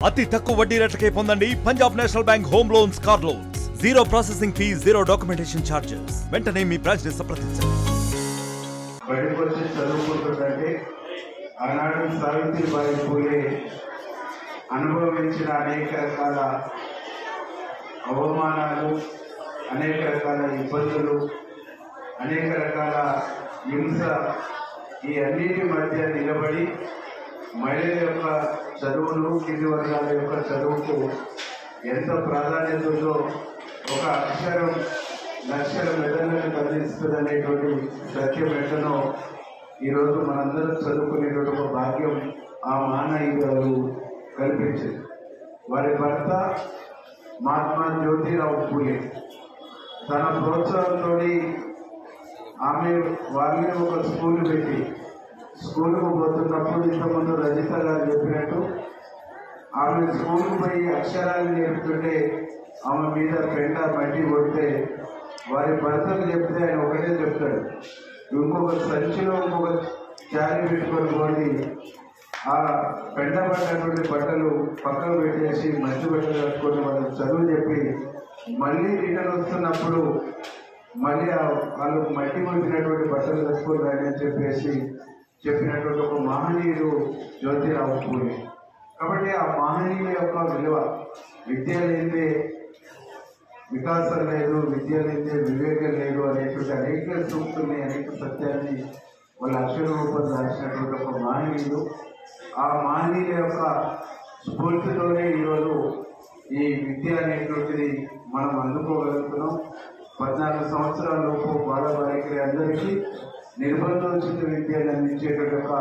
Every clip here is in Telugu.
అతి తక్కువ వడ్డీ రేట్లకే పొందండి Punjab national bank home loans car loans. Zero processing fee, zero documentation charges. వెంటనే మీ బ్రాంచ్ ని సంప్రదించండి. బయటకు వచ్చి చదువుకుంటుందంటే ఆనాడు సావిత్రిబాయి పూలే అనుభవించిన అనేక రకాల అవమానాలు, అనేక రకాల ఇబ్బందులు, అనేక రకాల హింస, ఈ అన్నిటి మధ్య నిలబడి మహిళల యొక్క చదువులు, కింది వర్గాల యొక్క చదువుకు ఎంత ప్రాధాన్యత ఉందో, ఒక అక్షరం లక్షల మెదళ్లను కదిలిస్తుంది అనేటువంటి సత్యం ఎంతనో ఈరోజు మనందరం చదువుకునేటువంటి ఒక భాగ్యం ఆ మహానీయులు కల్పించింది. వారి భర్త మహాత్మా జ్యోతిరావు పూలే తన ప్రోత్సాహంతో ఆమె వారిని ఒక స్కూల్ పెట్టి, స్కూల్కు పోతున్నప్పుడు ఇంతకుముందు రజిత గారు చెప్పినట్టు ఆమె స్కూల్కు పోయి అక్షరాలు నేర్పుతుంటే ఆమె మీద పెండ మట్టి కొడితే వారి భర్తకు చెప్తే ఆయన ఒకటే చెప్తాడు, ఇంకొక సంచిలో ఇంకొక చాలి పెట్టుకొని పోయి ఆ పెండ పడినటువంటి బట్టలు పక్కన పెట్టేసి మంచి బట్టలు కట్టుకొని వాళ్ళకి చదువు చెప్పి మళ్ళీ రిటర్న్ వస్తున్నప్పుడు మళ్ళీ వాళ్ళు మట్టి కొట్టినటువంటి బట్టలు కట్టుకొని అని చెప్పేసి చెప్పినటువంటి ఒక మహనీయుడు జ్యోతిరావు పూలే. కాబట్టి ఆ మహనీయుల యొక్క విలువ, విద్య లేదే వికాసం లేదు, విద్య లేదే వివేకం లేదు అనేటువంటి అనేక సూక్తుల్ని, అనేక సత్యాన్ని వాళ్ళ అక్షర రూపం దాచినటువంటి ఒక మహనీయుడు. ఆ మహనీయుల యొక్క స్ఫూర్తితోనే ఈరోజు ఈ విద్య అనేటువంటిది మనం అందుకోగలుగుతున్నాం. 14 సంవత్సరాల లోపు బాలబాలికలు అందరికీ నిర్బంధోచిత విద్యను అందించేటువంటి ఒక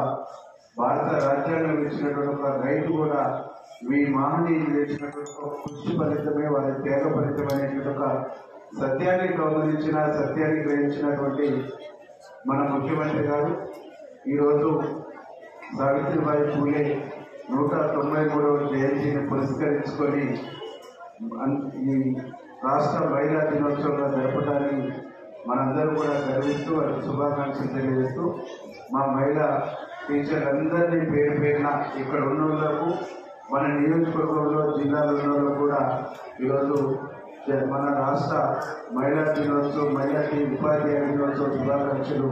భారత రాజ్యాంగం ఇచ్చినటువంటి ఒక రైతు కూడా మీ మహనీయులు చేసినటువంటి ఒక కృషి ఫలితమే, వారి త్యాగ ఫలితం అనేటువంటి ఒక సత్యాన్ని గమనించిన, సత్యాన్ని గ్రహించినటువంటి మన ముఖ్యమంత్రి గారు ఈరోజు సావిత్రిబాయి పూలే 193వ జయంతిని పురస్కరించుకొని ఈ రాష్ట్ర మహిళా దినోత్సవంగా జరపడానికి మనందరూ కూడా గర్విస్తూ వారికి శుభాకాంక్షలు తెలియజేస్తూ, మా మహిళా టీచర్లందరినీ పేరు పేరున ఇక్కడ ఉన్న వాళ్ళకు, మన నియోజకవర్గంలో జిల్లాలో ఉన్న వాళ్ళు కూడా ఈరోజు మన రాష్ట్ర మహిళా దినోత్సవం, మహిళా ఉపాధ్యాయ దినోత్సవ శుభాకాంక్షలు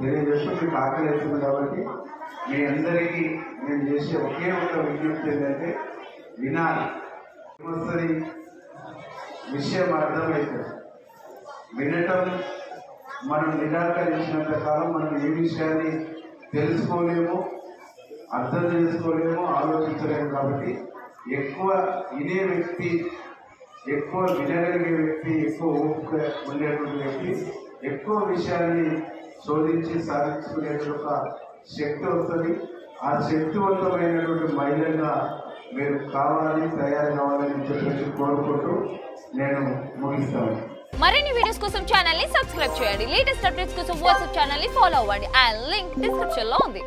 తెలియజేస్తూ మీకు ఆకలి అవుతుంది. కాబట్టి మీ అందరికీ నేను చేసే ఒకే ఒక విజ్ఞప్తి ఏంటంటే, వినాలి, ఏమొస్తుంది విషయం అర్థమవుతుంది. వినటం మనం నిరాకరించినంత కాలం మనం ఏ విషయాన్ని తెలుసుకోలేము, అర్థం చేసుకోలేము, ఆలోచించలేము. కాబట్టి ఎక్కువ వినే వ్యక్తి, ఎక్కువ వినగలిగే వ్యక్తి, ఎక్కువ ఓపిక ఉండేటువంటి వ్యక్తి ఎక్కువ విషయాన్ని శోధించి సాధించుకునేటువంటి ఒక శక్తి వస్తుంది. ఆ శక్తివంతమైనటువంటి మహిళగా మీరు కావాలని, తయారు కావాలని చెప్పేసి కోరుకుంటూ నేను ముగిస్తాను. మరిన్ని వీడియోస్ కోసం ఛానల్ ని సబ్స్క్రైబ్ చేయండి. లేటెస్ట్ అప్డేట్స్ కోసం వాట్సాప్ ఛానల్ ని ఫాలో అవ్వండి. ఆ లింక్ డిస్క్రిప్షన్ లో ఉంది.